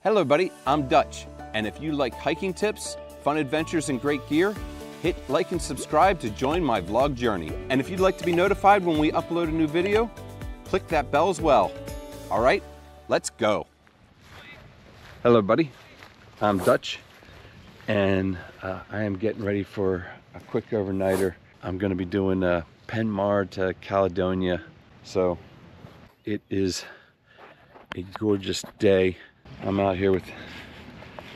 Hello buddy, I'm Dutch, and if you like hiking tips, fun adventures, and great gear, hit like and subscribe to join my vlog journey. And if you'd like to be notified when we upload a new video, click that bell as well. All right, let's go. Hello buddy, I'm Dutch, and I am getting ready for a quick overnighter. I'm gonna be doing Pennmarr to Caledonia. So it is a gorgeous day. I'm out here with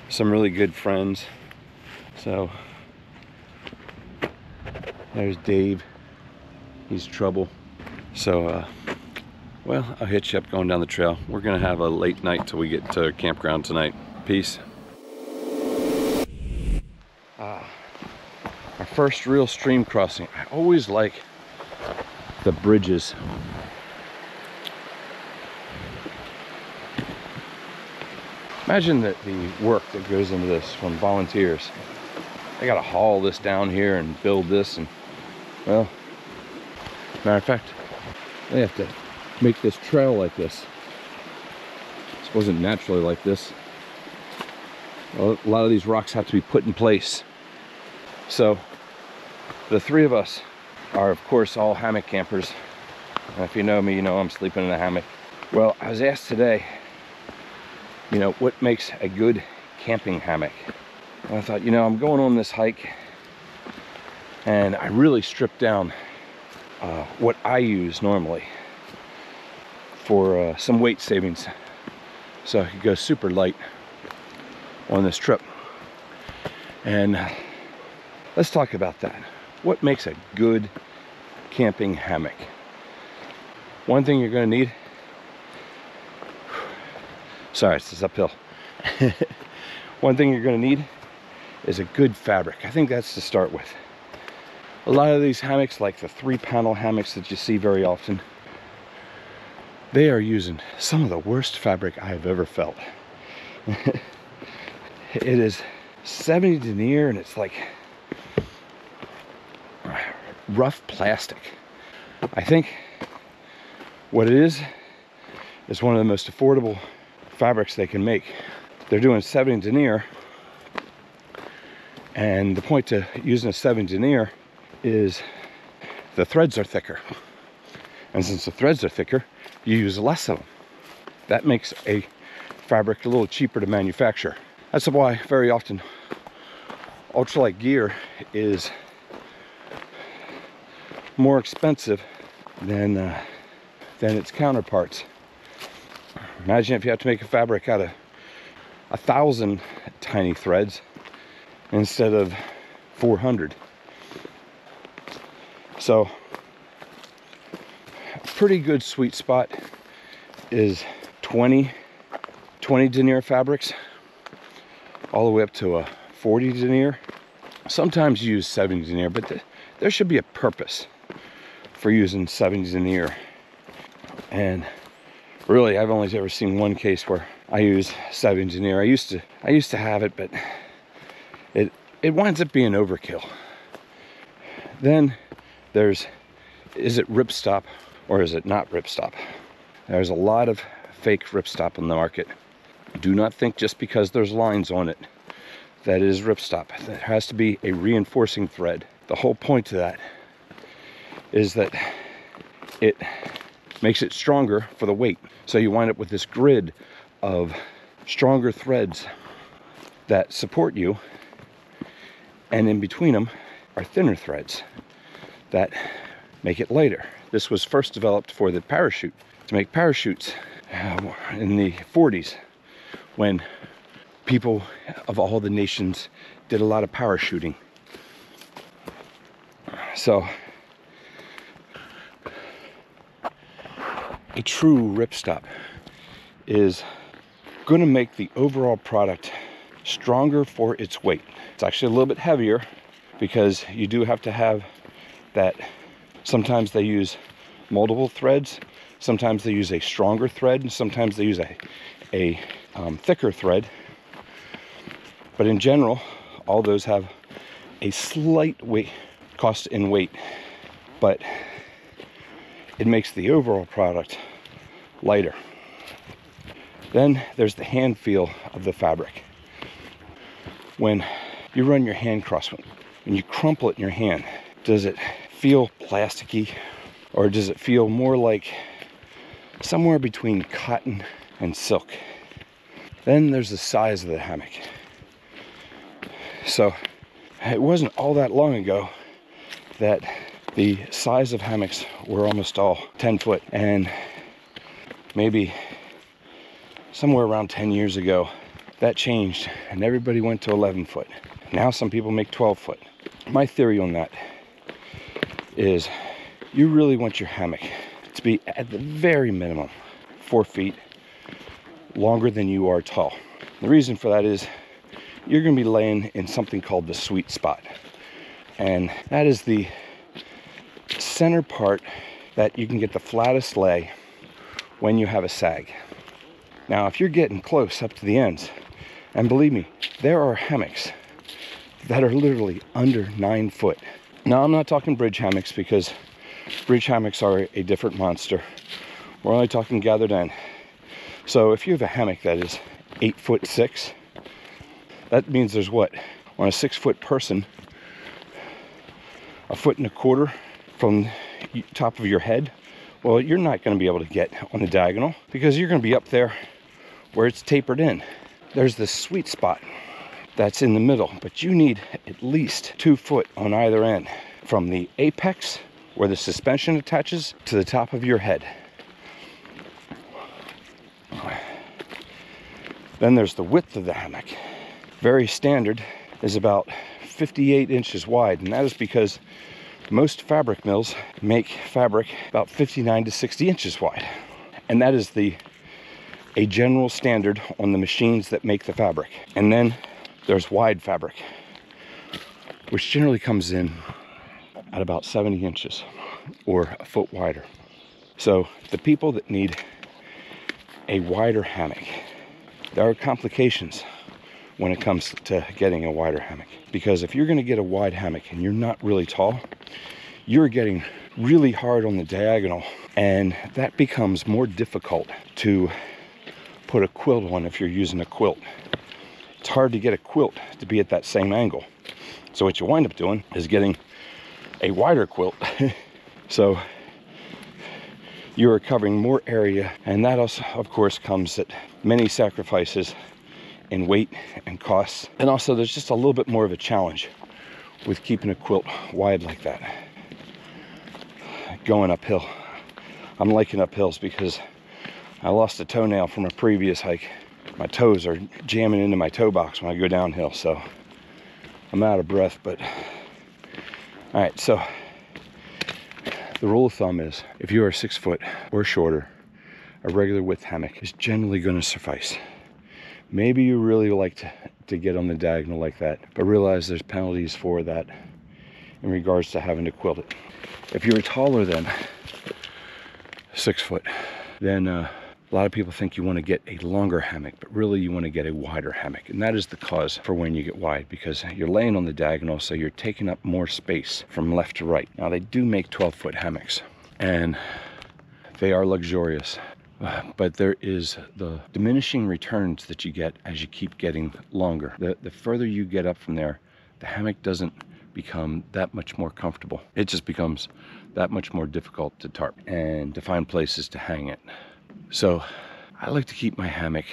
some really good friends. So there's Dave, he's trouble. So well, I'll hit you up going down the trail. We're gonna have a late night till we get to campground tonight. Peace. Our first real stream crossing. I always like the bridges. Imagine the work that goes into this from volunteers. They gotta haul this down here and build this, and well, matter of fact, they have to make this trail like this. This wasn't naturally like this. Well, a lot of these rocks have to be put in place. So the three of us are of course all hammock campers. And if you know me, you know I'm sleeping in a hammock. Well, I was asked today, you know, what makes a good camping hammock? And I thought, you know, I'm going on this hike and I really stripped down what I use normally for some weight savings, so I could go super light on this trip. And let's talk about that. What makes a good camping hammock? One thing you're going to need, sorry, it's just uphill. One thing you're going to need is a good fabric. I think that's to start with. A lot of these hammocks, like the 3-panel hammocks that you see very often, they are using some of the worst fabric I have ever felt. It is 70 denier and it's like rough plastic. I think what it is one of the most affordable fabrics they can make. They're doing 70 denier, and the point to using a 70 denier is the threads are thicker, and since the threads are thicker, you use less of them. That makes a fabric a little cheaper to manufacture. That's why very often ultralight gear is more expensive than its counterparts. Imagine if you have to make a fabric out of 1,000 tiny threads instead of 400. So a pretty good sweet spot is 20 denier fabrics all the way up to a 40 denier. Sometimes you use 70 denier, but there should be a purpose for using 70 denier. And really, I've only ever seen one case where I use 70 denier. I used to have it, but it winds up being overkill. Then there's, is it ripstop or is it not ripstop? There's a lot of fake ripstop on the market. Do not think just because there's lines on it that is ripstop. There has to be a reinforcing thread. The whole point to that is that it makes it stronger for the weight. So you wind up with this grid of stronger threads that support you, and in between them are thinner threads that make it lighter. This was first developed for the parachute, to make parachutes in the 40s, when people of all the nations did a lot of parachuting. So a true ripstop is going to make the overall product stronger for its weight. It's actually a little bit heavier because you do have to have that. Sometimes they use multiple threads, sometimes they use a stronger thread, and sometimes they use a thicker thread. But in general, all those have a slight weight cost in weight, but it makes the overall product lighter. Then there's the hand feel of the fabric. When you run your hand across one, when you crumple it in your hand, does it feel plasticky, or does it feel more like somewhere between cotton and silk? Then there's the size of the hammock. So it wasn't all that long ago that the size of hammocks were almost all 10 foot, and maybe somewhere around 10 years ago that changed and everybody went to 11 foot. Now some people make 12 foot. My theory on that is you really want your hammock to be at the very minimum 4 feet longer than you are tall. The reason for that is you're going to be laying in something called the sweet spot, and that is the center part that you can get the flattest lay when you have a sag. Now if you're getting close up to the ends, and believe me, there are hammocks that are literally under 9 foot. Now I'm not talking bridge hammocks, because bridge hammocks are a different monster. We're only talking gathered end. So if you have a hammock that is 8'6", that means there's what, on a 6 foot person, 1.25 feet from the top of your head. Well, you're not going to be able to get on the diagonal because you're going to be up there where it's tapered in. There's this sweet spot that's in the middle, but you need at least 2 foot on either end from the apex where the suspension attaches to the top of your head. Then there's the width of the hammock. Very standard is about 58 inches wide, and that is because most fabric mills make fabric about 59 to 60 inches wide, and that is a general standard on the machines that make the fabric. And then there's wide fabric, which generally comes in at about 70 inches or a foot wider. So the people that need a wider hammock, there are complications when it comes to getting a wider hammock, because if you're going to get a wide hammock and you're not really tall, you're getting really hard on the diagonal, and that becomes more difficult to put a quilt on if you're using a quilt. It's hard to get a quilt to be at that same angle. So what you wind up doing is getting a wider quilt. So you are covering more area, and that also, of course, comes at many sacrifices in weight and costs. And also there's just a little bit more of a challenge with keeping a quilt wide like that. Going uphill. I'm liking uphills because I lost a toenail from a previous hike. My toes are jamming into my toe box when I go downhill, so I'm out of breath. But all right, so the rule of thumb is if you are 6 foot or shorter, a regular width hammock is generally going to suffice. Maybe you really like to get on the diagonal like that, but realize there's penalties for that in regards to having to quilt it. If you're taller than 6 foot, then a lot of people think you want to get a longer hammock, but really you want to get a wider hammock. And that is the cause for when you get wide, because you're laying on the diagonal, so you're taking up more space from left to right. Now they do make 12-foot hammocks, and they are luxurious. But there is the diminishing returns that you get as you keep getting longer. The further you get up from there, the hammock doesn't become that much more comfortable. It just becomes that much more difficult to tarp and to find places to hang it. So I like to keep my hammock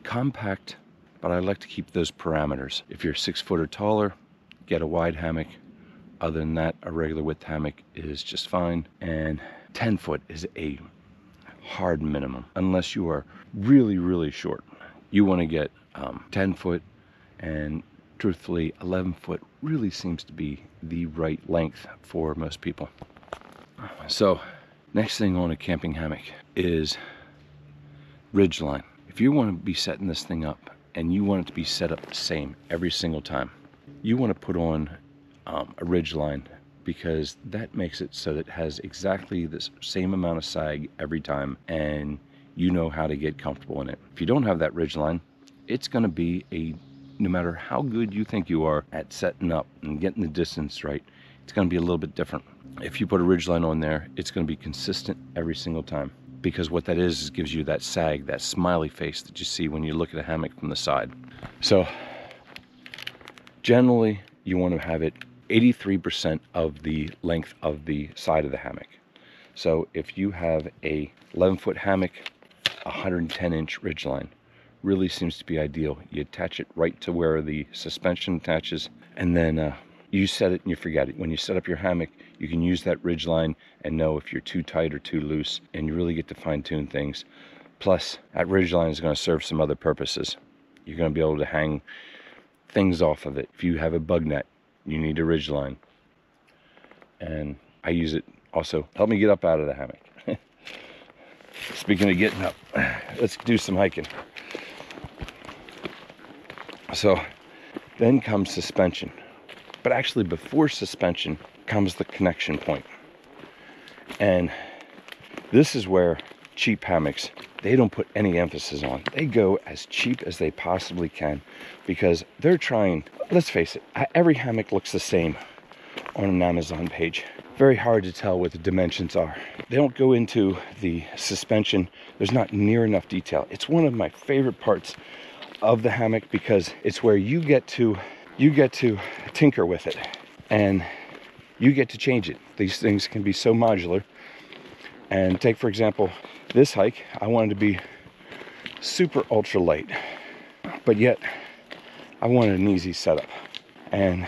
compact, but I like to keep those parameters. If you're 6 foot or taller, get a wide hammock. Other than that, a regular width hammock is just fine. And 10 foot is a hard minimum, unless you are really, really short. You want to get 10 foot, and truthfully 11 foot really seems to be the right length for most people. So next thing on a camping hammock is ridge line. If you want to be setting this thing up and you want it to be set up the same every single time, you want to put on a ridge line, because that makes it so that it has exactly the same amount of sag every time, and you know how to get comfortable in it. If you don't have that ridge line, it's going to be no matter how good you think you are at setting up and getting the distance right, it's going to be a little bit different. If you put a ridge line on there, it's going to be consistent every single time. because what that is gives you that sag, that smiley face that you see when you look at a hammock from the side. So generally you want to have it 83% of the length of the side of the hammock. So if you have a 11-foot hammock, 110-inch ridgeline really seems to be ideal. You attach it right to where the suspension attaches, and then you set it and you forget it. When you set up your hammock, you can use that ridgeline and know if you're too tight or too loose, and you really get to fine-tune things. Plus, that ridgeline is going to serve some other purposes. You're going to be able to hang things off of it. If you have a bug net, you need a ridgeline. And I use it also. Help me get up out of the hammock. Speaking of getting up, let's do some hiking. So then comes suspension. But actually before suspension comes the connection point. And this is where cheap hammocks, they don't put any emphasis on. They go as cheap as they possibly can because they're trying, let's face it, every hammock looks the same on an Amazon page. Very hard to tell what the dimensions are. They don't go into the suspension. There's not near enough detail. It's one of my favorite parts of the hammock because it's where you get to tinker with it and you get to change it. These things can be so modular. And take, for example, this hike, I wanted to be super ultra light, but yet I wanted an easy setup. And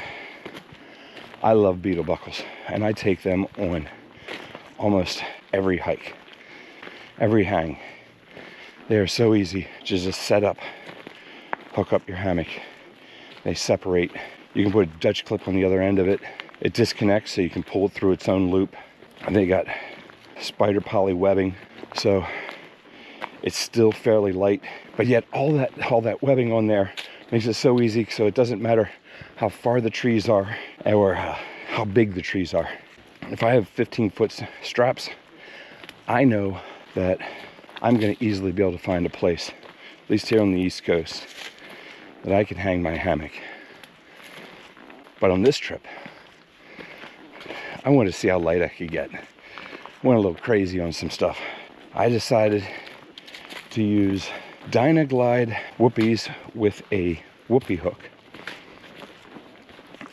I love beetle buckles, and I take them on almost every hike, every hang. They are so easy to just set up, hook up your hammock. They separate. You can put a Dutch clip on the other end of it. It disconnects so you can pull it through its own loop. And they got spider poly webbing, so it's still fairly light, but yet all that webbing on there makes it so easy, so it doesn't matter how far the trees are or how big the trees are. If I have 15-foot straps, I know that I'm going to easily be able to find a place, at least here on the East Coast, that I can hang my hammock. But on this trip, I wanted to see how light I could get. Went a little crazy on some stuff. I decided to use Dynaglide whoopies with a whoopie hook,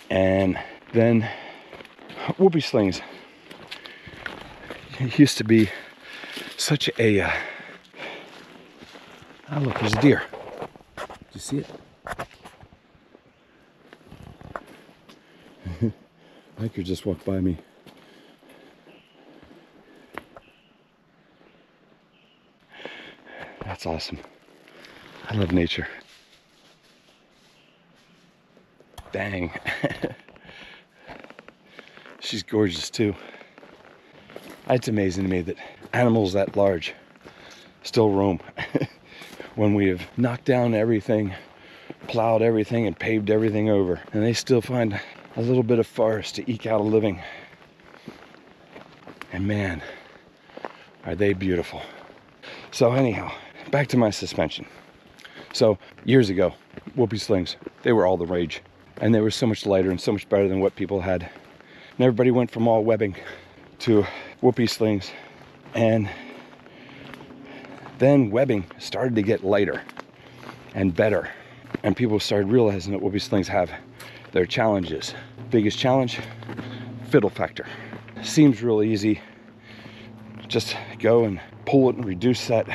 and then whoopie slings. It used to be such a oh look, there's a deer. Did you see it? Hiker just walked by me. That's awesome. I love nature. Dang. She's gorgeous too. It's amazing to me that animals that large still roam. When we have knocked down everything, plowed everything, and paved everything over, and they still find a little bit of forest to eke out a living. And man, are they beautiful. So anyhow, back to my suspension. So years ago, whoopie slings, they were all the rage, and they were so much lighter and so much better than what people had. And everybody went from all webbing to whoopie slings, and then webbing started to get lighter and better, and people started realizing that whoopie slings have their challenges. Biggest challenge, fiddle factor. Seems real easy. Just go and pull it and reduce that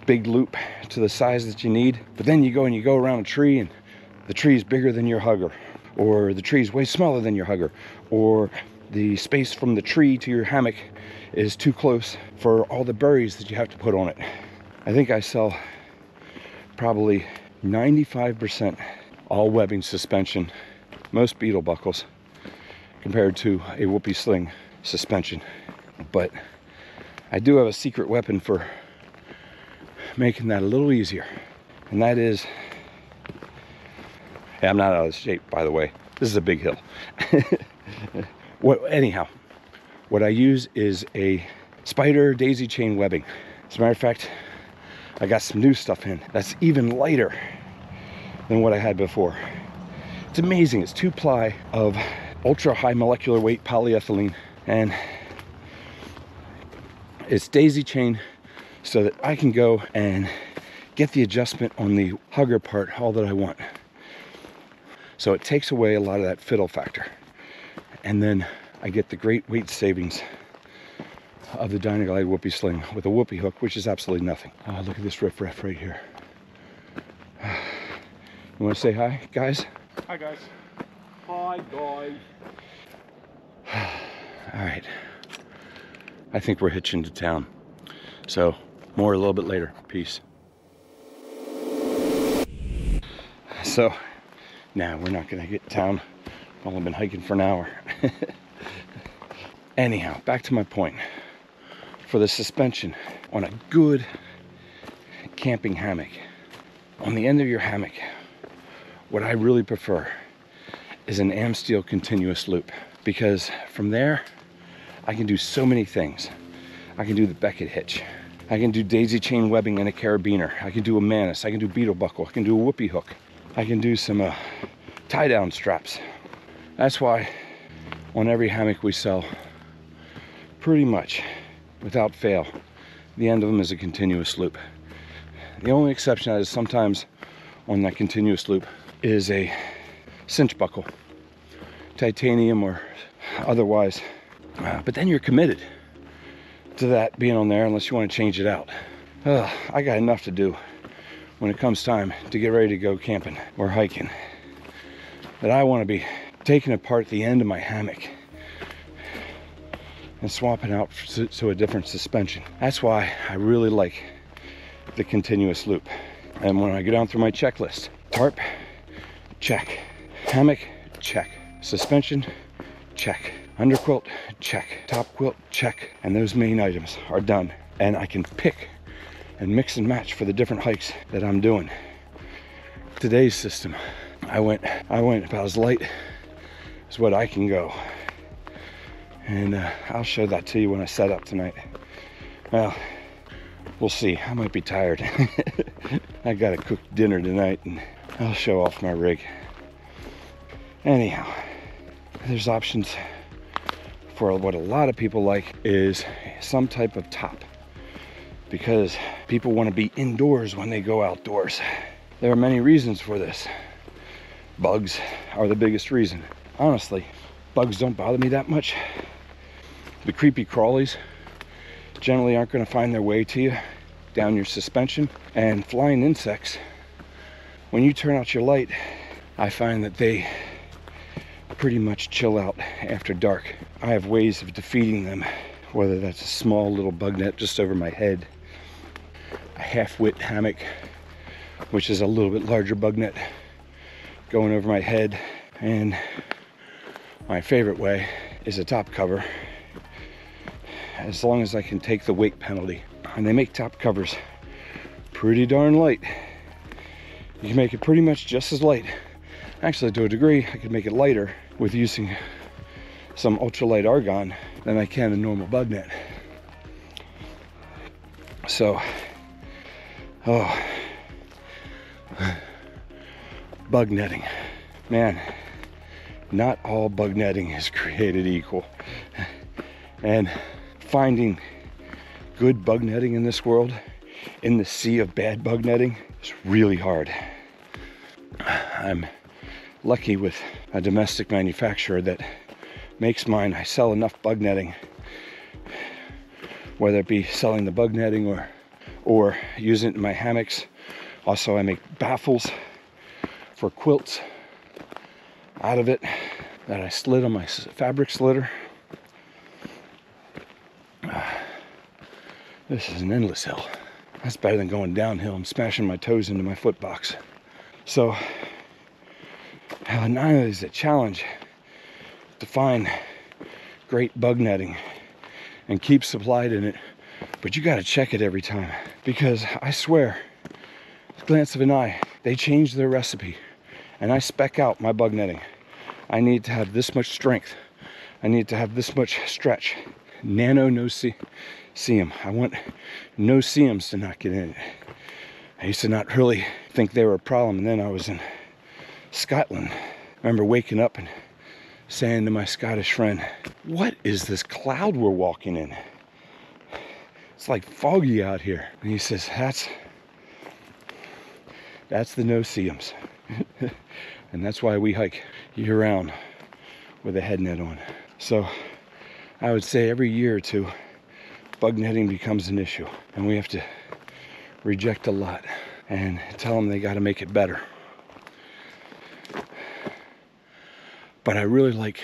big loop to the size that you need. But then you go around a tree, and the tree is bigger than your hugger, or the tree is way smaller than your hugger, or the space from the tree to your hammock is too close for all the berries that you have to put on it. I think I sell probably 95% all webbing suspension, most beetle buckles, compared to a whoopie sling suspension. But I do have a secret weapon for making that a little easier, and that is, hey, I'm not out of shape, by the way. This is a big hill. Anyhow, what I use is a spider daisy chain webbing. As a matter of fact, I got some new stuff in that's even lighter than what I had before. It's amazing. It's 2-ply of ultra high molecular weight polyethylene, and It's daisy chain so that I can go and get the adjustment on the hugger part all that I want. So it takes away a lot of that fiddle factor. And then I get the great weight savings of the Dynaglide whoopee sling with a whoopee hook, which is absolutely nothing. Look at this riffraff right here. You want to say hi, guys? Hi, guys. Hi, guys. All right. I think we're hitching to town. So, more a little bit later. Peace. So, now we're not gonna get to town. I've only been hiking for an hour. Anyhow, back to my point. For the suspension on a good camping hammock, on the end of your hammock, what I really prefer is an Amsteel continuous loop, because from there I can do so many things. I can do the Beckett hitch, I can do daisy chain webbing and a carabiner, I can do a Manus, I can do beetle buckle, I can do a whoopee hook, I can do some tie down straps. That's why on every hammock we sell, pretty much without fail, the end of them is a continuous loop. The only exception is sometimes on that continuous loop is a cinch buckle, titanium or otherwise, but then you're committed to that being on there unless you want to change it out. I got enough to do when it comes time to get ready to go camping or hiking that I want to be taking apart the end of my hammock and swapping out to a different suspension. That's why I really like the continuous loop. And when I go down through my checklist, tarp, check. Hammock, check. Suspension, check. Underquilt, check. Top quilt, check. And those main items are done. And I can pick and mix and match for the different hikes that I'm doing. Today's system, I went about as light as what I can go. And I'll show that to you when I set up tonight. Well, we'll see. I might be tired. I gotta cook dinner tonight and I'll show off my rig. Anyhow, there's options for what a lot of people like is some type of top, because people want to be indoors when they go outdoors. There are many reasons for this. Bugs are the biggest reason. Honestly, bugs don't bother me that much. The creepy crawlies generally aren't going to find their way to you down your suspension. And flying insects, when you turn out your light, I find that they pretty much chill out after dark. I have ways of defeating them, whether that's a small little bug net just over my head, a half-wit hammock, which is a little bit larger bug net going over my head, and my favorite way is a top cover, as long as I can take the weight penalty. And they make top covers pretty darn light. You can make it pretty much just as light. Actually, to a degree, I could make it lighter with using some ultralight argon than I can a normal bug net. So, bug netting. Man, not all bug netting is created equal. And finding good bug netting in this world, in the sea of bad bug netting, is really hard. I'm lucky with a domestic manufacturer that makes mine. I sell enough bug netting, whether it be selling the bug netting or using it in my hammocks. Also, I make baffles for quilts out of it that I slid on my fabric slitter. This is an endless hill. That's better than going downhill and smashing my toes into my foot box. So, not only is it a challenge to find great bug netting and keep supplied in it, but you gotta check it every time, because I swear, at the glance of an eye, they change their recipe and I spec out my bug netting. I need to have this much strength. I need to have this much stretch. Nano no seam. I want no seams to not get in it. I used to not really think they were a problem, and then I was in Scotland. I remember waking up and saying to my Scottish friend, "What is this cloud we're walking in?" it's like foggy out here. And he says, that's the no-see-ums. And that's why we hike year round with a head net on. So I would say every year or two, bug netting becomes an issue, and we have to reject a lot and tell them they got to make it better. But I really like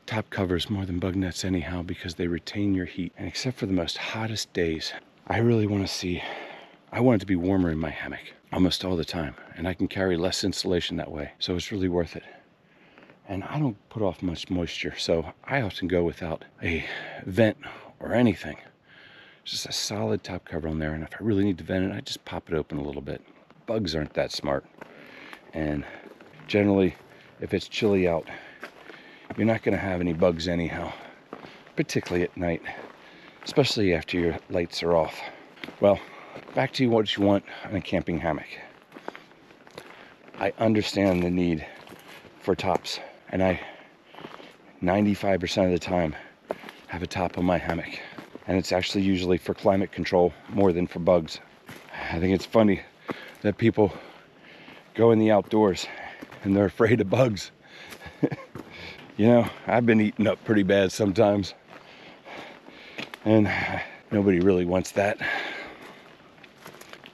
top covers more than bug nets anyhow, because they retain your heat. And except for the most hottest days, I really want it to be warmer in my hammock almost all the time, and I can carry less insulation that way, so it's really worth it. And I don't put off much moisture, so I often go without a vent or anything. Just a solid top cover on there, and if I really need to vent it, I just pop it open a little bit. Bugs aren't that smart, and generally, if it's chilly out, you're not going to have any bugs anyhow, particularly at night, especially after your lights are off. Well, back to what you want in a camping hammock. I understand the need for tops, and I 95% of the time have a top on my hammock, and it's actually usually for climate control more than for bugs. I think it's funny that people go in the outdoors and they're afraid of bugs. You know, I've been eaten up pretty bad sometimes, and nobody really wants that.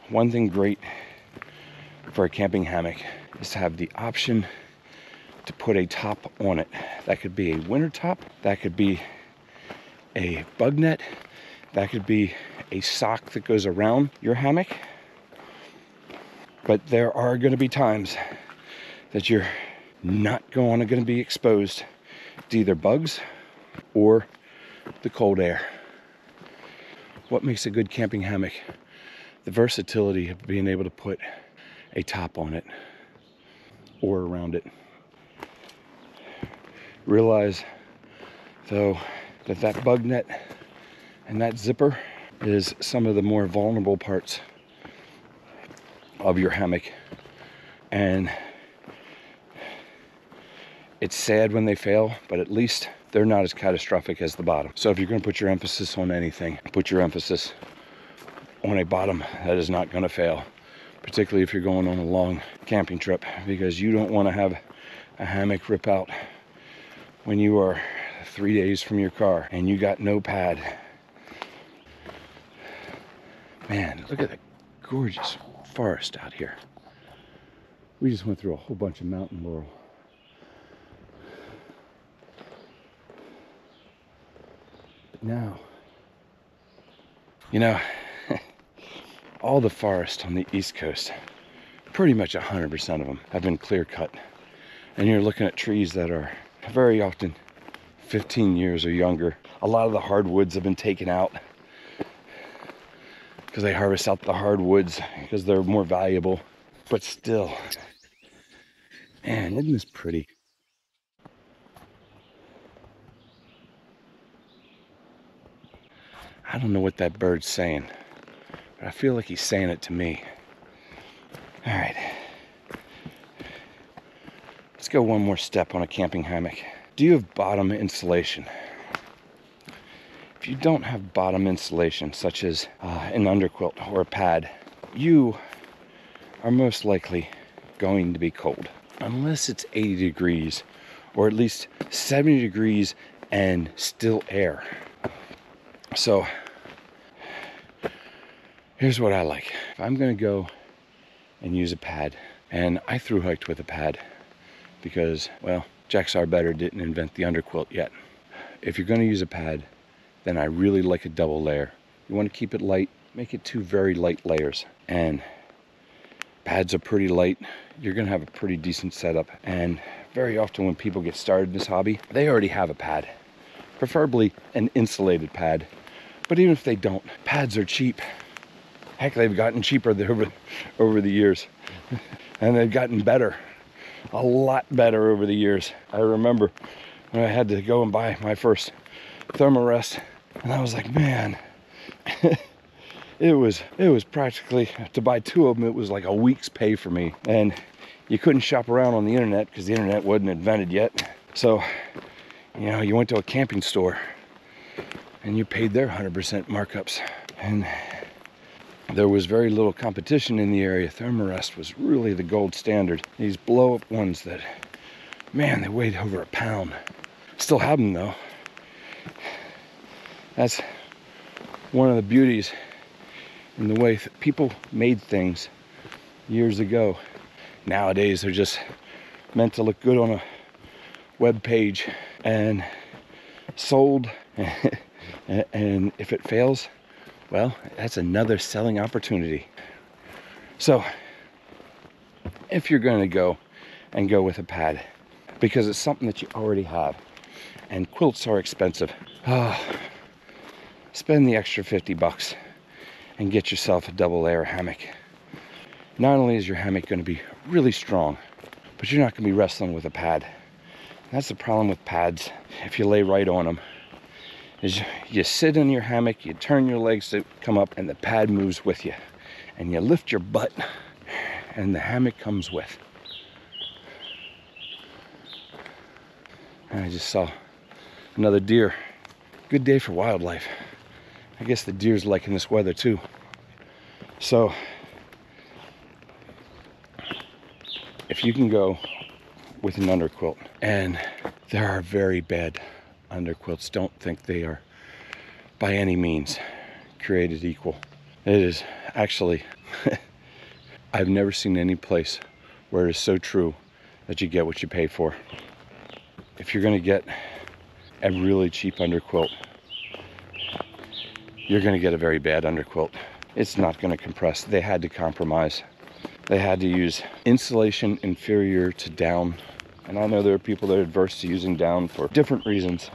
One thing great for a camping hammock is to have the option to put a top on it. That could be a winter top, that could be a bug net, that could be a sock that goes around your hammock. But there are going to be times that you're not going to be exposed to either bugs or the cold air. What makes a good camping hammock? The versatility of being able to put a top on it or around it. Realize, though, that bug net and that zipper is some of the more vulnerable parts of your hammock, and it's sad when they fail, but at least they're not as catastrophic as the bottom. So if you're going to put your emphasis on anything, put your emphasis on a bottom that is not going to fail, particularly if you're going on a long camping trip, because you don't want to have a hammock rip out when you are 3 days from your car and you got no pad. Man, look at that gorgeous forest out here. We just went through a whole bunch of mountain laurel. But now, you know, all the forest on the East Coast, pretty much 100% of them have been clear cut. And you're looking at trees that are very often 15 years or younger. A lot of the hardwoods have been taken out because they harvest out the hardwoods because they're more valuable. But still, man, isn't this pretty? I don't know what that bird's saying, but I feel like he's saying it to me. All right, let's go one more step on a camping hammock. Do you have bottom insulation? If you don't have bottom insulation, such as an underquilt or a pad, you are most likely going to be cold. Unless it's 80 degrees, or at least 70 degrees and still air. So, here's what I like. If I'm gonna go and use a pad, and I thru hiked with a pad because, well, Jack Sarbetter didn't invent the underquilt yet. If you're gonna use a pad, then I really like a double layer. You wanna keep it light, make it 2 very light layers. And pads are pretty light, you're gonna have a pretty decent setup. And very often when people get started in this hobby, they already have a pad, preferably an insulated pad. But even if they don't, pads are cheap. Heck, they've gotten cheaper over the years. And they've gotten better, a lot better over the years. I remember when I had to go and buy my first Thermarest, and I was like, man, it was practically, to buy 2 of them, it was like a week's pay for me. And you couldn't shop around on the internet because the internet wasn't invented yet. So, you know, you went to a camping store and you paid their 100% markups. And there was very little competition in the area. Thermarest was really the gold standard. These blow-up ones that, man, they weighed over a pound. Still have them though. That's one of the beauties in the way that people made things years ago. Nowadays they're just meant to look good on a web page and sold. And if it fails, well, that's another selling opportunity. So if you're going to go with a pad, because it's something that you already have, and quilts are expensive, spend the extra 50 bucks and get yourself a double layer hammock. Not only is your hammock going to be really strong, but you're not going to be wrestling with a pad. That's the problem with pads, if you lay right on them, is you sit in your hammock, you turn your legs to come up, and the pad moves with you. And you lift your butt, and the hammock comes with. And I just saw another deer. Good day for wildlife. I guess the deer's liking this weather too. So, if you can go with an underquilt, and there are very bad underquilts, don't think they are by any means created equal. It is actually, I've never seen any place where it is so true that you get what you pay for. If you're going to get a really cheap underquilt, you're going to get a very bad underquilt. It's not going to compress. They had to compromise. They had to use insulation inferior to down. And I know there are people that are adverse to using down for different reasons.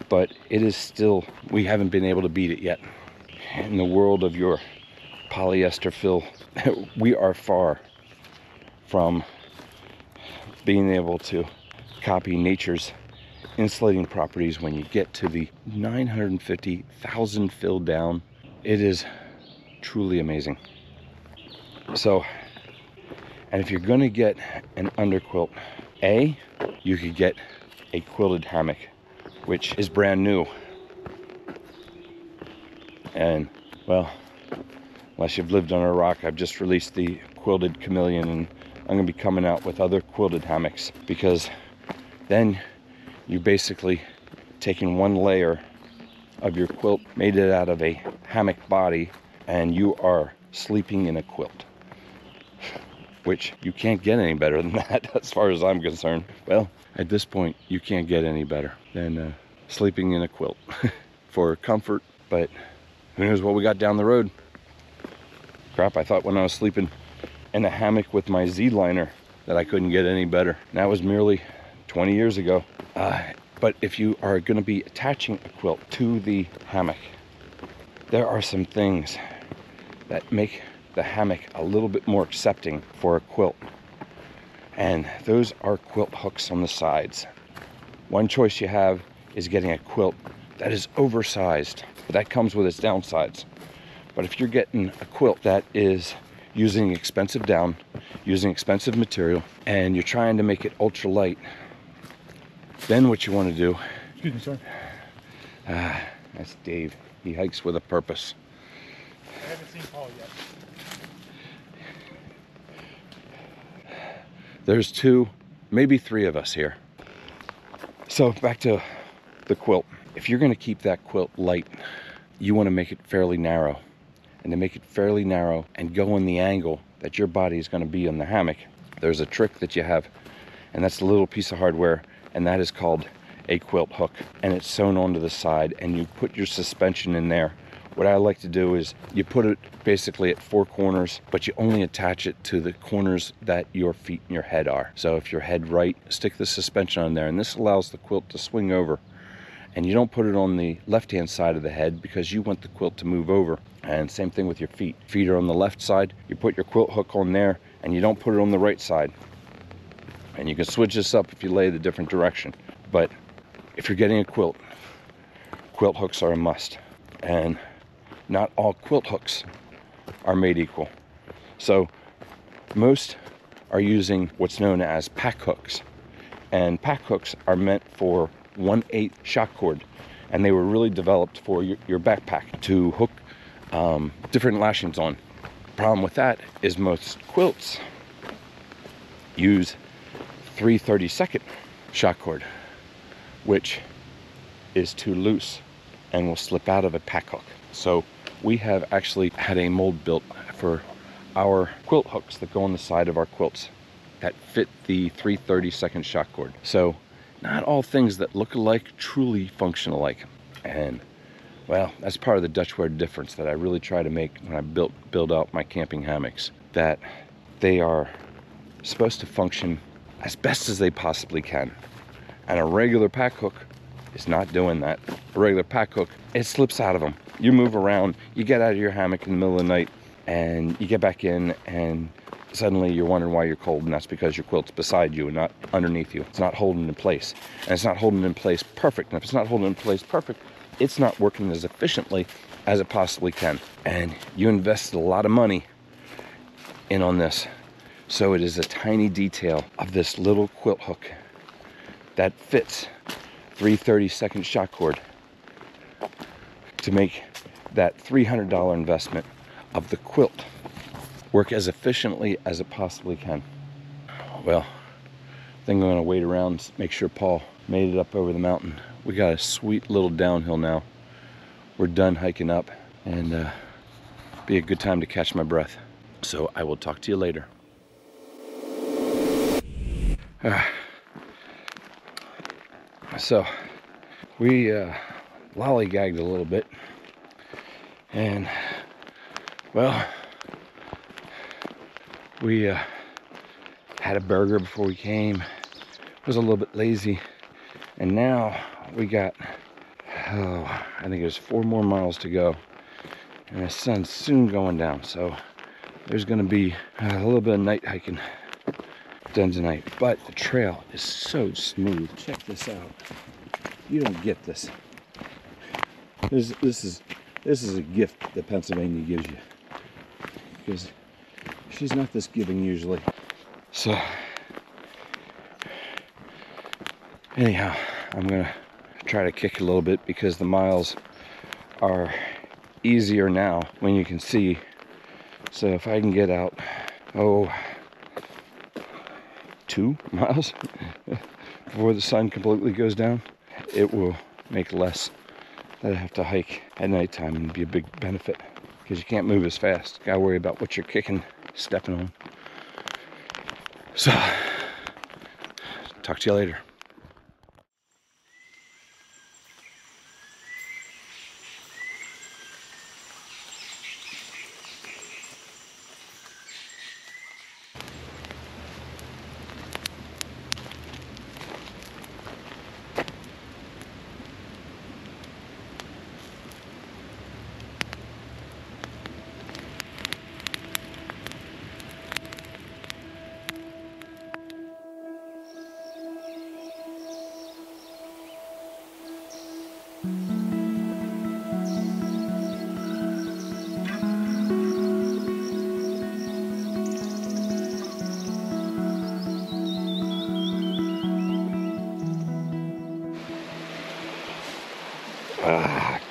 But it is still, we haven't been able to beat it yet. In the world of your polyester fill, we are far from being able to copy nature's insulating properties when you get to the 950,000 fill down. It is truly amazing. So, and if you're going to get an underquilt, you could get a quilted hammock, which is brand new. And, well, unless you've lived on a rock, I've just released the quilted chameleon, and I'm going to be coming out with other quilted hammocks, because then you're basically taking one layer of your quilt, made it out of a hammock body, and you are sleeping in a quilt. Which you can't get any better than that, as far as I'm concerned. Well, at this point, you can't get any better than sleeping in a quilt for comfort. But who knows what we got down the road. Crap, I thought when I was sleeping in a hammock with my Z-liner that I couldn't get any better. And that was merely 20 years ago. But if you are going to be attaching a quilt to the hammock, there are some things that make the hammock a little bit more accepting for a quilt. And those are quilt hooks on the sides. One choice you have is getting a quilt that is oversized, but that comes with its downsides. But if you're getting a quilt that is using expensive down, using expensive material, and you're trying to make it ultra light, then what you want to do... Excuse me, sir. That's Dave. He hikes with a purpose. I haven't seen Paul yet. There's 2, maybe 3 of us here. So back to the quilt. If you're going to keep that quilt light, you want to make it fairly narrow. And to make it fairly narrow and go on the angle that your body is going to be on the hammock, there's a trick that you have, and that's a little piece of hardware, and that is called a quilt hook. And it's sewn onto the side, and you put your suspension in there. What I like to do is you put it basically at 4 corners, but you only attach it to the corners that your feet and your head are. So if your head right, stick the suspension on there, and this allows the quilt to swing over. And you don't put it on the left-hand side of the head because you want the quilt to move over. And same thing with your feet. Feet are on the left side, you put your quilt hook on there, and you don't put it on the right side. And you can switch this up if you lay the different direction. But if you're getting a quilt hooks are a must. And not all quilt hooks are made equal. So most are using what's known as pack hooks. And pack hooks are meant for 1/8 shock cord. and they were really developed for your backpack to hook different lashings on. Problem with that is most quilts use 3/32 shot cord, which is too loose and will slip out of a pack hook. So we have actually had a mold built for our quilt hooks that go on the side of our quilts that fit the 3/32 shot cord. So not all things that look alike truly function alike. And well, that's part of the Dutchware difference that I really try to make when I build out my camping hammocks, that they are supposed to function as best as they possibly can. And a regular pack hook is not doing that. A regular pack hook, it slips out of them. You move around, you get out of your hammock in the middle of the night, and you get back in, and suddenly you're wondering why you're cold, and that's because your quilt's beside you and not underneath you. It's not holding in place, and it's not holding in place perfect. And if it's not holding in place perfect, it's not working as efficiently as it possibly can. And you invested a lot of money in on this. So it is a tiny detail of this little quilt hook that fits 3/32 shot cord to make that $300 investment of the quilt work as efficiently as it possibly can. Well, I think I'm gonna wait around, make sure Paul made it up over the mountain. We got a sweet little downhill now. We're done hiking up, and be a good time to catch my breath. So I will talk to you later. So we lollygagged a little bit, and well, we had a burger before we came. Was a little bit lazy, and now we got, I think there's 4 more miles to go, and the sun's soon going down, so there's gonna be a little bit of night hiking done tonight. But the trail is so smooth. Check this out. You don't get this. This is a gift that Pennsylvania gives you, because she's not this giving usually. So anyhow, I'm gonna try to kick a little bit, because the miles are easier now when you can see. So if I can get out, 2 miles before the sun completely goes down, it will make less that I have to hike at nighttime, and be a big benefit, because you can't move as fast. Gotta worry about what you're kicking, stepping on. So, talk to you later.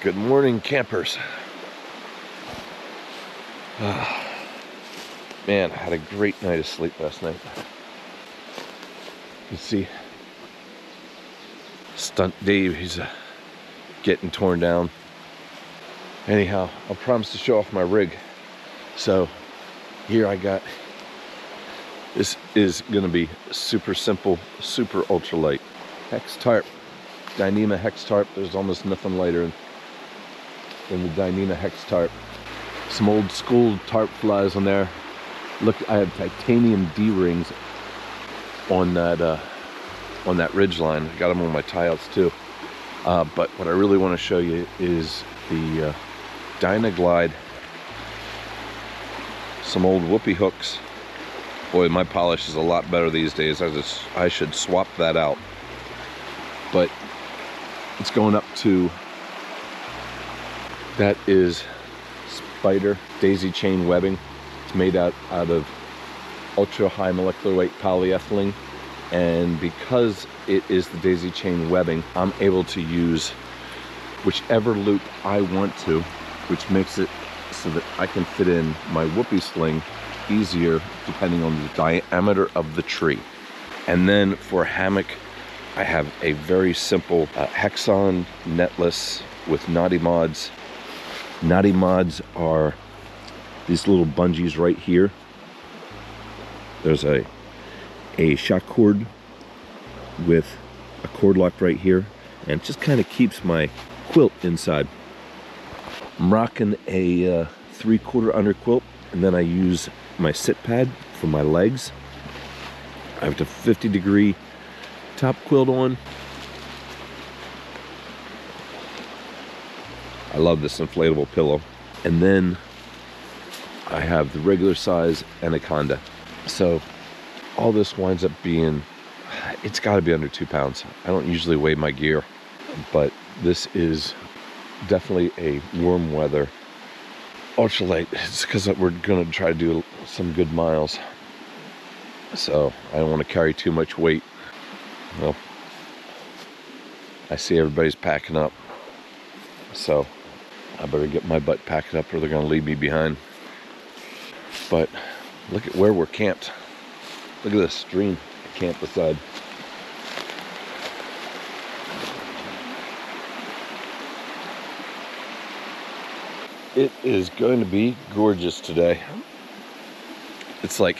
Good morning, campers. Man, I had a great night of sleep last night. You see Stunt Dave, he's getting torn down. Anyhow, I promised to show off my rig. So here I got, this is gonna be super simple, super ultralight. Hex tarp, Dyneema hex tarp. There's almost nothing lighter than the Dyneema hex tarp. Some old school tarp flies on there. Look, I have titanium D-rings on that ridge line. I got them on my tie-outs too. But what I really want to show you is the Dynaglide, some old whoopee hooks. Boy, my polish is a lot better these days. I should swap that out. But it's going up to, that is spider daisy chain webbing. It's made out of ultra high molecular weight polyethylene, and because it is the daisy chain webbing, I'm able to use whichever loop I want to, which makes it so that I can fit in my whoopee sling easier depending on the diameter of the tree. And then for a hammock, I have a very simple Hexon netless with knotty mods. Knotty mods are these little bungees right here. There's a shock cord with a cord lock right here, and it just kind of keeps my quilt inside. I'm rocking a 3/4 under quilt, and then I use my sit pad for my legs. I have the 50-degree top quilt on. I love this inflatable pillow. And then I have the regular size Anaconda. So all this winds up being, it's got to be under 2 pounds. I don't usually weigh my gear, but this is definitely a warm weather ultralight. It's because we're going to try to do some good miles. So I don't want to carry too much weight. Well, I see everybody's packing up, so I better get my butt packed up or they're going to leave me behind. But look at where we're camped. Look at this stream camped beside. It is going to be gorgeous today. It's like,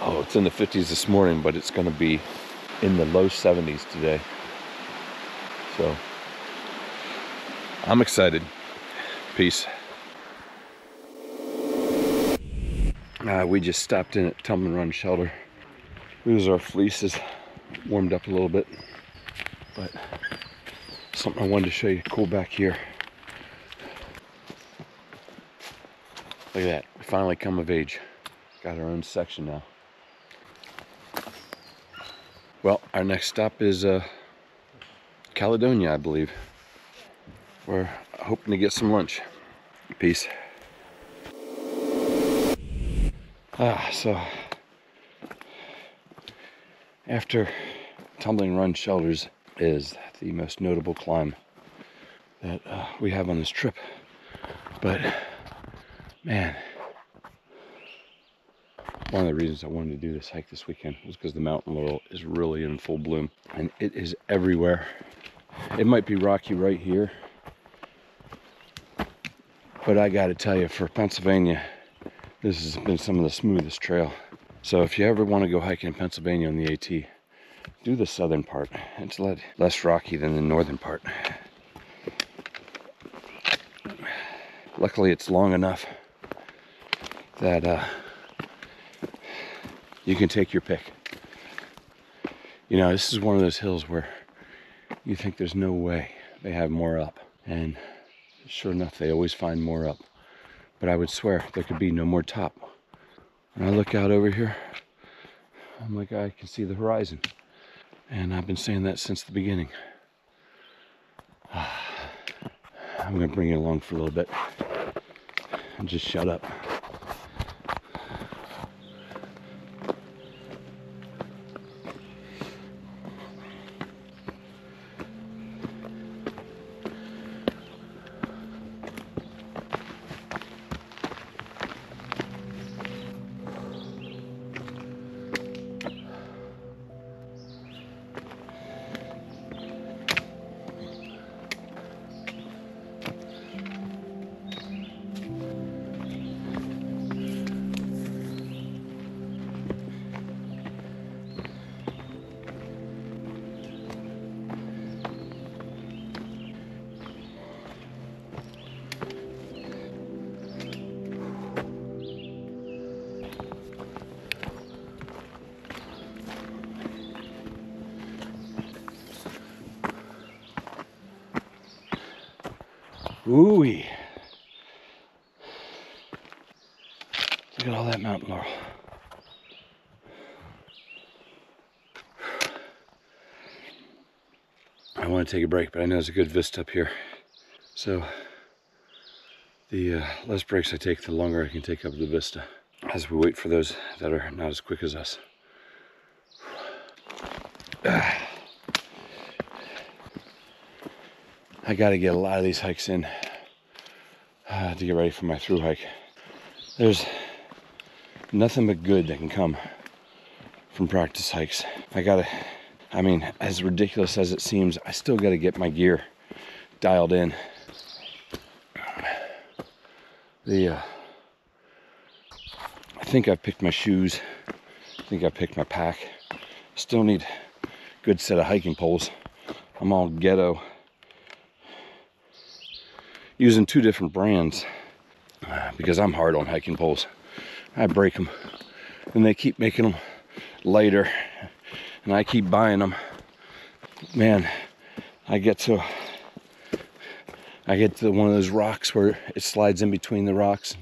oh, it's in the 50s this morning, but it's going to be in the low 70s today. So I'm excited. Peace. We just stopped in at Tumble and Run Shelter. Lose our fleeces warmed up a little bit, but something I wanted to show you cool back here. Look at that, we finally come of age. Got our own section now. Well, our next stop is Caledonia, I believe. We're hoping to get some lunch. Peace. So after Tumbling Run Shelters is the most notable climb that we have on this trip. But man, one of the reasons I wanted to do this hike this weekend was because the mountain laurel is really in full bloom, and it is everywhere. It might be rocky right here, but I gotta tell you, for Pennsylvania, this has been some of the smoothest trail. So if you ever want to go hiking in Pennsylvania on the AT, do the southern part. It's less rocky than the northern part. Luckily, it's long enough that you can take your pick. You know, this is one of those hills where you think there's no way they have more up. And sure enough, they always find more up. But I would swear there could be no more top. When I look out over here, I'm like, I can see the horizon. And I've been saying that since the beginning. I'm gonna bring you along for a little bit and just shut up. Ooh-wee. Look at all that mountain laurel. I want to take a break, but I know there's a good vista up here. So the less breaks I take, the longer I can take up the vista as we wait for those that are not as quick as us. I got to get a lot of these hikes in to get ready for my through hike. There's nothing but good that can come from practice hikes. I mean, as ridiculous as it seems, I still got to get my gear dialed in. I think I've picked my shoes. I think I picked my pack. Still need a good set of hiking poles. I'm all ghetto. Using 2 different brands because I'm hard on hiking poles. I break them and they keep making them lighter and I keep buying them. Man, I get to one of those rocks where it slides in between the rocks.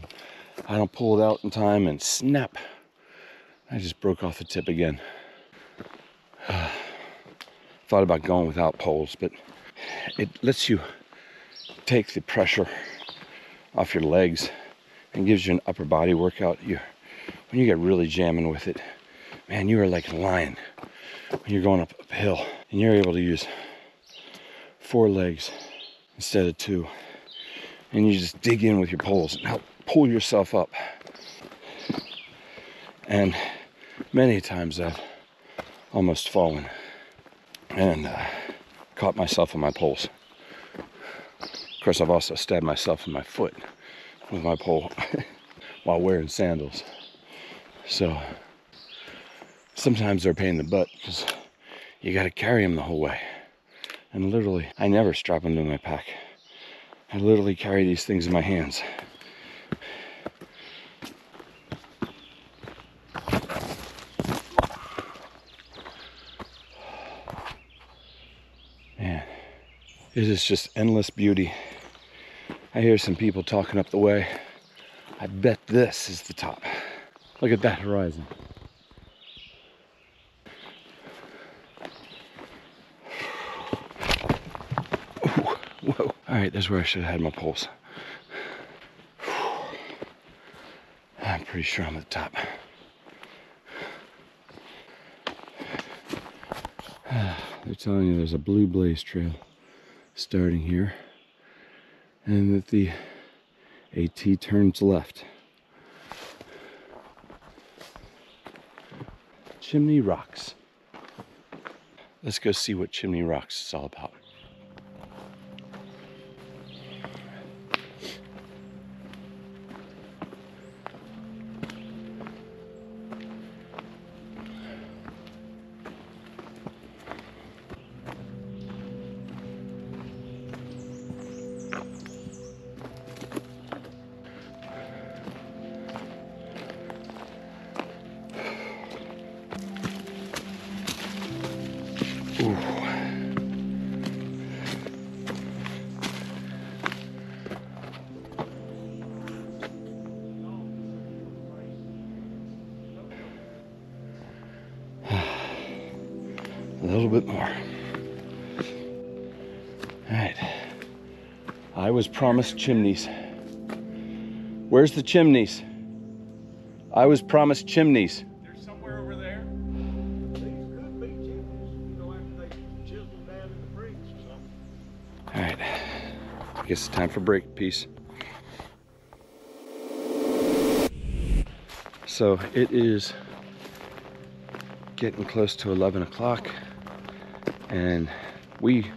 I don't pull it out in time and snap. I just broke off the tip again. Thought about going without poles, but it lets you take the pressure off your legs and gives you an upper body workout. When you get really jamming with it, man, you are like a lion when you're going uphill and you're able to use 4 legs instead of 2, and you just dig in with your poles and help pull yourself up. And many times I've almost fallen and caught myself on my poles. Of course, I've also stabbed myself in my foot with my pole while wearing sandals. So sometimes they're a pain in the butt because you got to carry them the whole way. And literally, I never strap them to my pack. I literally carry these things in my hands. Man, it is just endless beauty. I hear some people talking up the way. I bet this is the top. Look at that horizon. Ooh, whoa. All right, that's where I should have had my poles. I'm pretty sure I'm at the top. They're telling you there's a blue blaze trail starting here, and that the AT turns left. Chimney Rocks. Let's go see what Chimney Rocks is all about. Ooh. A little bit more. All right. I was promised chimneys. Where's the chimneys? I was promised chimneys. They're somewhere over there. All right, I guess it's time for break. Peace. So it is getting close to 11 o'clock and we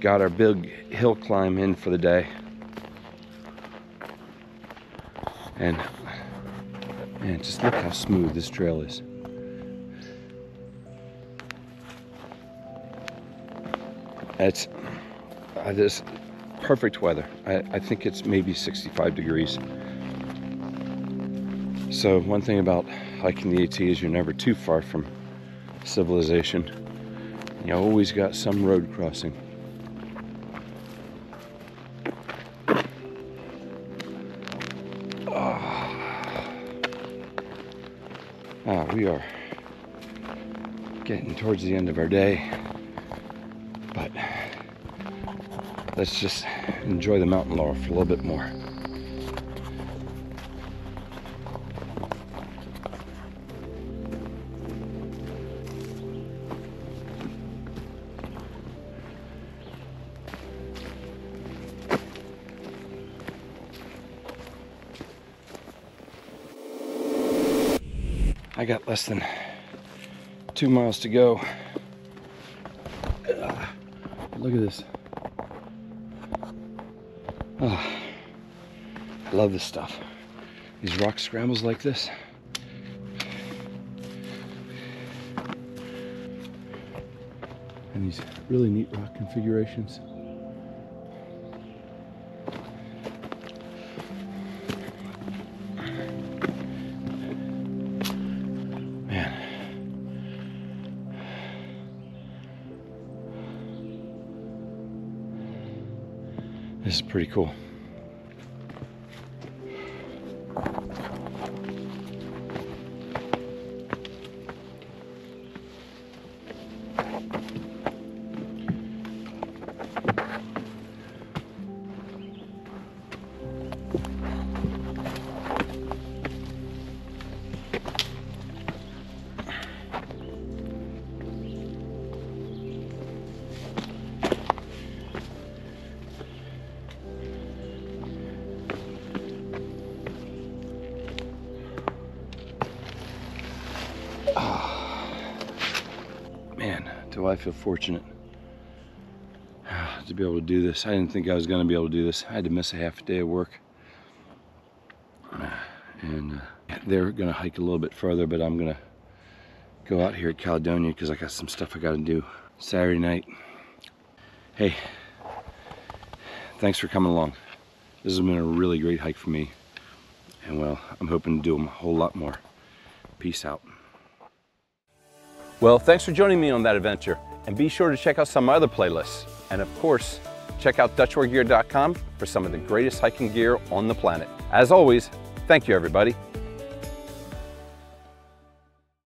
got our big hill climb in for the day. And man, just look how smooth this trail is. It's this perfect weather. I think it's maybe 65 degrees. So one thing about hiking the AT is you're never too far from civilization. You always got some road crossing. We are getting towards the end of our day, but let's just enjoy the mountain laurel for a little bit more. I got less than 2 miles to go. Look at this. Oh, I love this stuff. These rock scrambles like this. And these really neat rock configurations. Man. This is pretty cool. Man, do I feel fortunate to be able to do this. I didn't think I was going to be able to do this. I had to miss a half a day of work. And they're going to hike a little bit further, but I'm going to go out here at Caledonia because I got some stuff I got to do Saturday night. Hey, thanks for coming along. This has been a really great hike for me. And well, I'm hoping to do them a whole lot more. Peace out. Well, thanks for joining me on that adventure, and be sure to check out some other playlists. And of course, check out DutchWare for some of the greatest hiking gear on the planet. As always, thank you everybody.